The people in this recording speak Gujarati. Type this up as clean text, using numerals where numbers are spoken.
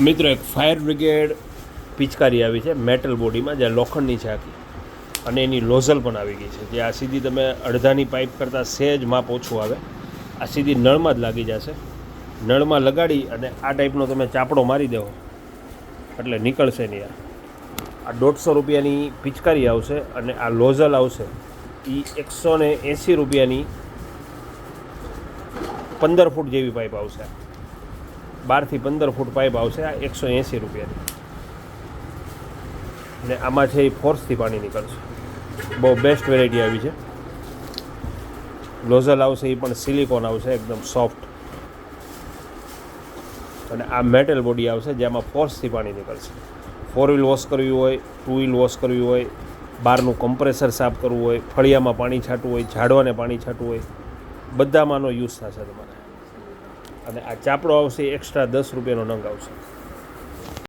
મિત્રો એક ફાયર બ્રિગેડ પિચકારી આવી છે મેટલ બોડીમાં, જે લોખંડની છે આખી, અને એની લોઝલ પણ આવી ગઈ છે, જે આ સીધી તમે અડધાની પાઇપ કરતાં સહેજ માપ ઓછું આવે, આ સીધી નળમાં જ લાગી જશે. નળમાં લગાડી અને આ ટાઈપનો તમે ચાપડો મારી દેવો એટલે નીકળશે નહીં. આ 150 રૂપિયાની પિચકારી આવશે અને આ લોઝલ આવશે એ 180 રૂપિયાની 15 ફૂટ જેવી પાઇપ આવશે. 12 થી 15 ફૂટ પાઇપ આવશે આ 180 રૂપિયાની. ને આમાં છે એ ફોર્સથી પાણી નીકળશે. બહુ બેસ્ટ વેરાયટી આવી છે. લોઝલ આવશે એ પણ સિલિકોન આવશે, એકદમ સોફ્ટ. અને આ મેટલ બોડી આવશે જેમાં ફોર્સથી પાણી નીકળશે. 4 વ્હીલ વોશ કરવી હોય, 2 વ્હીલ વોશ કરવી હોય, બહારનું કમ્પ્રેસર સાફ કરવું હોય, ફળિયામાં પાણી છાંટવું હોય, ઝાડવાને પાણી છાંટવું હોય, બધામાંનો યુઝ થશે તમારે. અને આ ચાપડો આવશે એક્સ્ટ્રા 10 રૂપિયાનો નંગ આવશે.